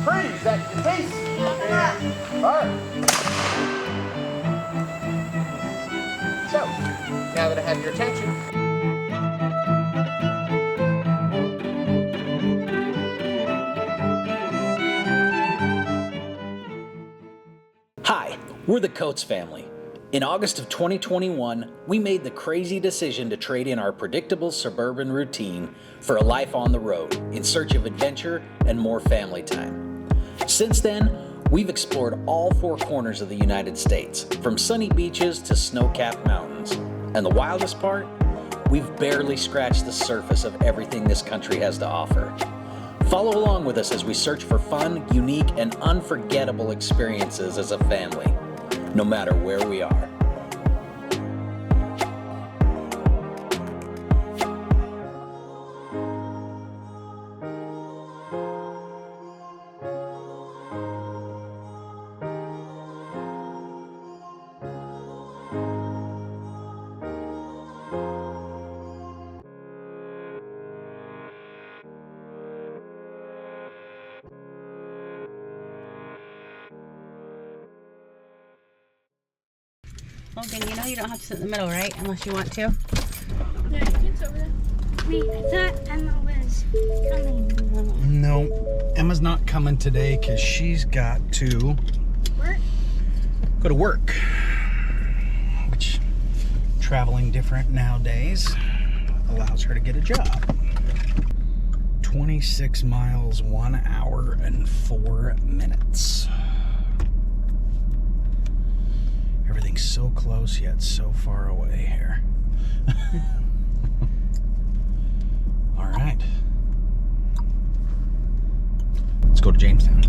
freeze at your face. And, all right. So, now that I have your attention. Hi, we're the Coates family. In August of 2021, we made the crazy decision to trade in our predictable suburban routine for a life on the road in search of adventure and more family time. Since then, we've explored all four corners of the United States, from sunny beaches to snow-capped mountains. And the wildest part? We've barely scratched the surface of everything this country has to offer. Follow along with us as we search for fun, unique, and unforgettable experiences as a family, no matter where we are. Logan, you know you don't have to sit in the middle, right? Unless you want to. Yeah, you can sit over there. Wait, I thought Emma was coming. No, Emma's not coming today because she's got to go to work. Which, traveling different nowadays, allows her to get a job. 26 miles, 1 hour and 4 minutes. Everything's so close yet so far away here. All right. Let's go to Jamestown.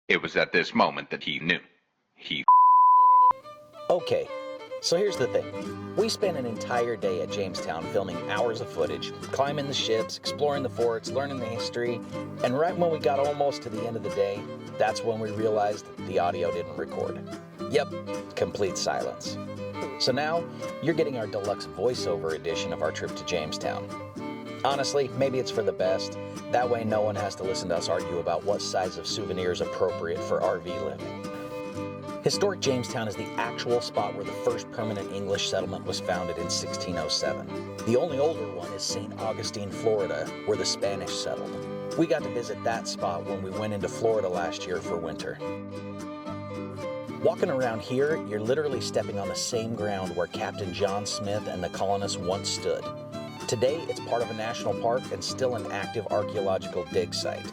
It was at this moment that he knew. Okay, so here's the thing. We spent an entire day at Jamestown filming hours of footage, climbing the ships, exploring the forts, learning the history, and right when we got almost to the end of the day, that's when we realized the audio didn't record. Yep, complete silence. So now, you're getting our deluxe voiceover edition of our trip to Jamestown. Honestly, maybe it's for the best. That way no one has to listen to us argue about what size of souvenir is appropriate for RV living. Historic Jamestown is the actual spot where the first permanent English settlement was founded in 1607. The only older one is St. Augustine, Florida, where the Spanish settled. We got to visit that spot when we went into Florida last year for winter. Walking around here, you're literally stepping on the same ground where Captain John Smith and the colonists once stood. Today, it's part of a national park and still an active archaeological dig site.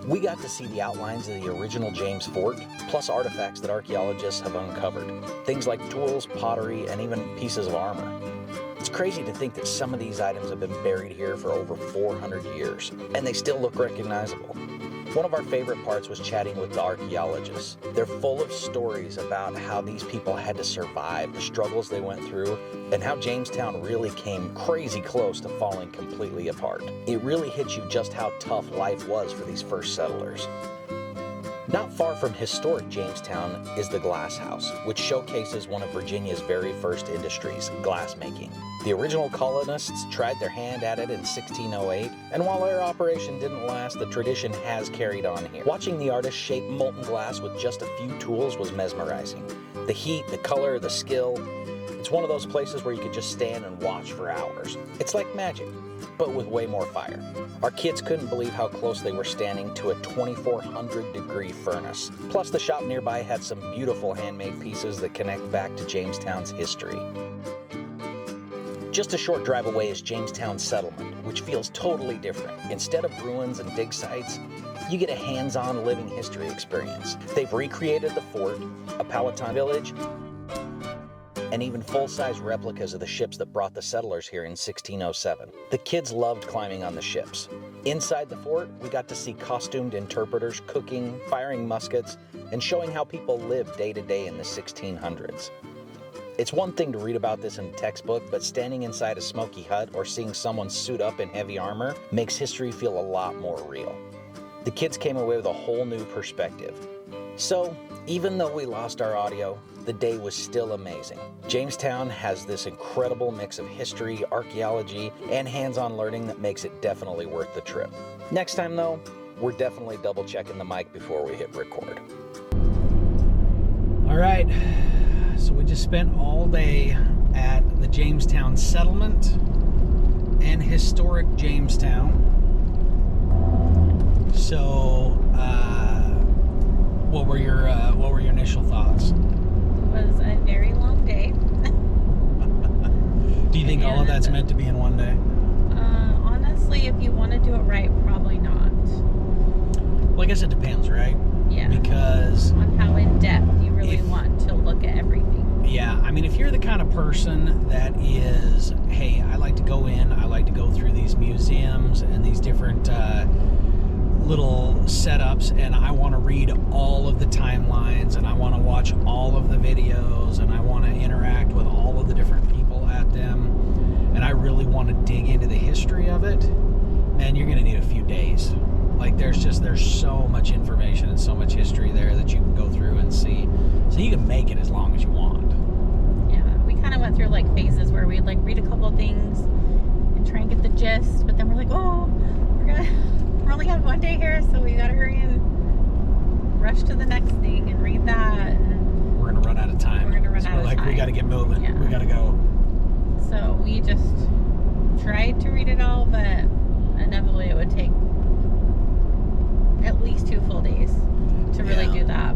We got to see the outlines of the original James Fort, plus artifacts that archaeologists have uncovered. Things like tools, pottery, and even pieces of armor. It's crazy to think that some of these items have been buried here for over 400 years, and they still look recognizable. One of our favorite parts was chatting with the archaeologists. They're full of stories about how these people had to survive, the struggles they went through, and how Jamestown really came crazy close to falling completely apart. It really hits you just how tough life was for these first settlers. Not far from historic Jamestown is the Glass House, which showcases one of Virginia's very first industries, glassmaking. The original colonists tried their hand at it in 1608, and while their operation didn't last, the tradition has carried on here. Watching the artist shape molten glass with just a few tools was mesmerizing. The heat, the color, the skill. It's one of those places where you could just stand and watch for hours. It's like magic, but with way more fire. Our kids couldn't believe how close they were standing to a 2,400-degree furnace. Plus, the shop nearby had some beautiful handmade pieces that connect back to Jamestown's history. Just a short drive away is Jamestown Settlement, which feels totally different. Instead of ruins and dig sites, you get a hands-on living history experience. They've recreated the fort, a Powhatan village, and even full-size replicas of the ships that brought the settlers here in 1607. The kids loved climbing on the ships. Inside the fort, we got to see costumed interpreters cooking, firing muskets, and showing how people lived day to day in the 1600s. It's one thing to read about this in a textbook, but standing inside a smoky hut or seeing someone suit up in heavy armor makes history feel a lot more real. The kids came away with a whole new perspective. So, even though we lost our audio, the day was still amazing. Jamestown has this incredible mix of history, archaeology, and hands-on learning that makes it definitely worth the trip. Next time though, we're definitely double checking the mic before we hit record. All right, so we just spent all day at the Jamestown settlement and historic Jamestown. So, what were your initial thoughts? It was a very long day. Do you think all of that's meant to be in one day? Honestly, if you want to do it right, probably not. Well, I guess it depends, right? Yeah. Because on how in depth you really want to look at everything. Yeah, I mean, if you're the kind of person that is, hey, I like to go in, I like to go through these museums and these different little setups, and I want to read all of the timelines, and I want to watch all of the videos, and I want to interact with all of the different people at them, and I really want to dig into the history of it, man, you're going to need a few days. Like, there's so much information and so much history there that you can go through and see. So you can make it as long as you want. Yeah, we kind of went through like phases where we'd like read a couple of things and try and get the gist, but then we're like, oh, we only have one day here, so we gotta hurry and rush to the next thing and read that. And we're gonna run out of time. We gotta get moving. Yeah. We gotta go. So we just tried to read it all, but inevitably it would take at least 2 full days to really do that.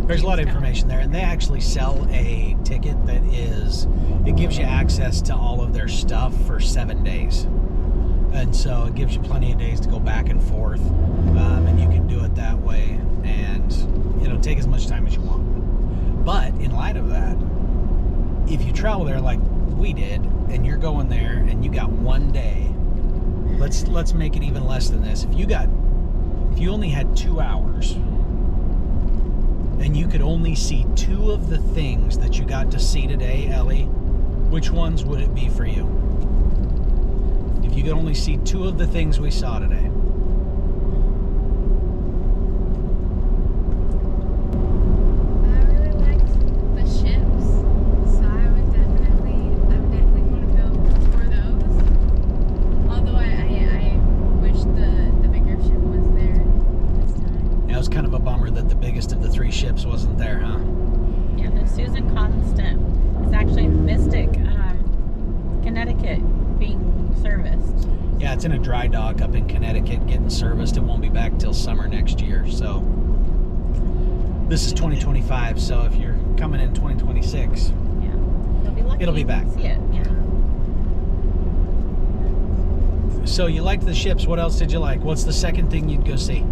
There's a lot of information there, and they actually sell a ticket that it gives you access to all of their stuff for 7 days. And so it gives you plenty of days to go back and forth, and you can do it that way, and take as much time as you want. But in light of that, if you travel there like we did, and you're going there and you got 1 day, let's make it even less than this. If you only had 2 hours and you could only see 2 of the things that you got to see today, Ellie, which ones would it be for you? If you could only see 2 of the things we saw today. I really liked the ships, so I would definitely want to go tour those. Although I wish the bigger ship was there this time. Yeah, it was kind of a bummer that the biggest of the 3 ships wasn't there, huh? Yeah, the Susan Constant is actually in Mystic, Connecticut, being serviced. Yeah, it's in a dry dock up in Connecticut getting serviced. It won't be back till summer next year. So this is 2025. So if you're coming in 2026, yeah, you'll be lucky. It'll be back. To see it. Yeah. So you liked the ships. What else did you like? What's the second thing you'd go see?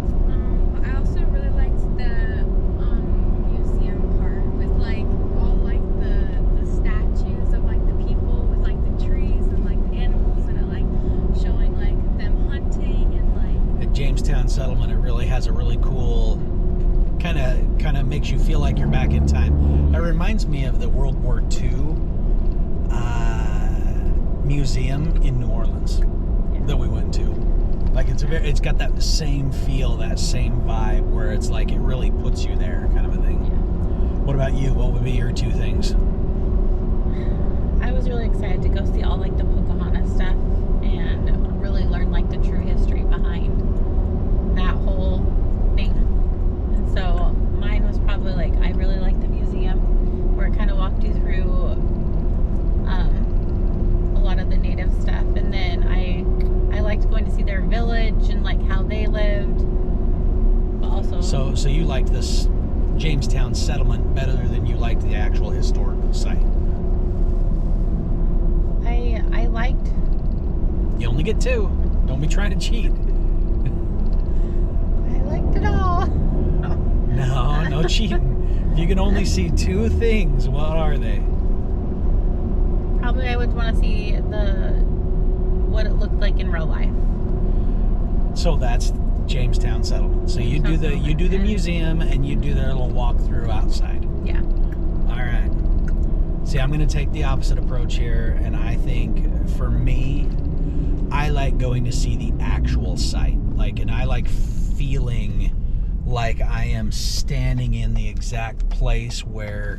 I also really liked the museum part with like all like the statues of like the people with like the trees and like the animals, and it like showing like them hunting and like. At Jamestown Settlement, it really has a really cool kind of makes you feel like you're back in time. It reminds me of the World War II museum in New Orleans that we went to. Like it's got that same feel, that same vibe, where it's like it really puts you there, kind of a thing. Yeah. What about you? What would be your 2 things? I was really excited to go see all like the Pocahontas stuff and really learn like the true history behind that whole thing. And so mine was probably like, I really liked the museum where it kind of walked you through a lot of the native stuff, and then I liked going to see their village and like how they lived, but also so you liked this Jamestown settlement better than you liked the actual historical site. I liked. You only get 2. Don't be trying to cheat. I liked it all. No cheating. If you can only see 2 things, what are they? Probably I would want to see what it looked like in real life. So that's Jamestown settlement. So you do the museum and you do their little walkthrough outside. Yeah. All right. See, I'm going to take the opposite approach here, and I think for me, I like going to see the actual site. And I like feeling like I am standing in the exact place where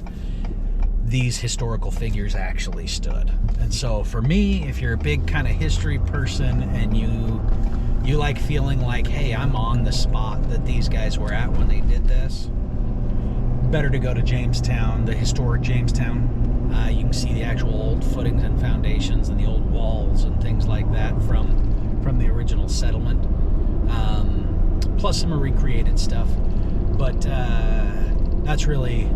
these historical figures actually stood. And so for me, if you're a big kind of history person and you like feeling like, hey, I'm on the spot that these guys were at when they did this, better to go to Jamestown, the historic Jamestown. You can see the actual old footings and foundations and the old walls and things like that from the original settlement. Plus some recreated stuff. But that's really,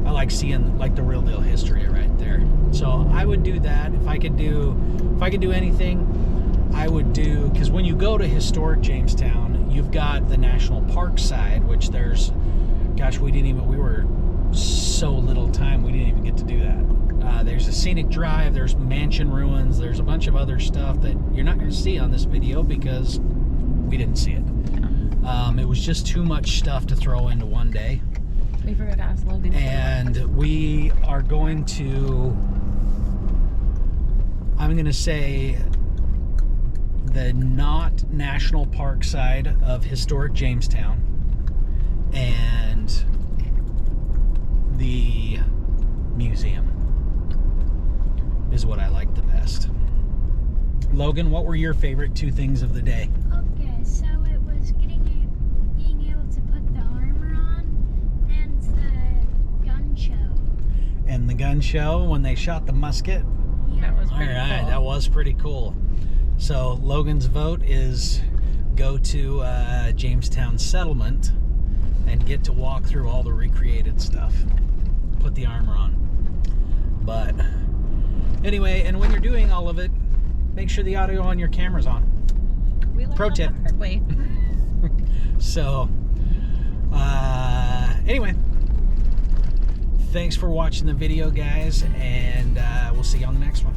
I like seeing the real deal history right there. So I would do that. If I could do anything, I would do, because when you go to historic Jamestown, you've got the national park side, which there's, gosh, we were so little time, we didn't even get to do that. There's a scenic drive, there's mansion ruins, there's a bunch of other stuff that you're not going to see on this video because we didn't see it. It was just too much stuff to throw into one day. We forgot to ask Logan. And we are going to, I'm going to say, the not national park side of historic Jamestown and the museum is what I like the best. Logan, what were your favorite two things of the day? Okay, so it was being able to put the armor on and the gun show. And the gun show when they shot the musket? Yeah. That was All pretty right, cool. that was pretty cool. So Logan's vote is go to Jamestown settlement and get to walk through all the recreated stuff. Put the armor on. But anyway, and when you're doing all of it, make sure the audio on your camera's on. We learned Pro the tip. hard way. So, anyway, thanks for watching the video, guys, and we'll see you on the next one.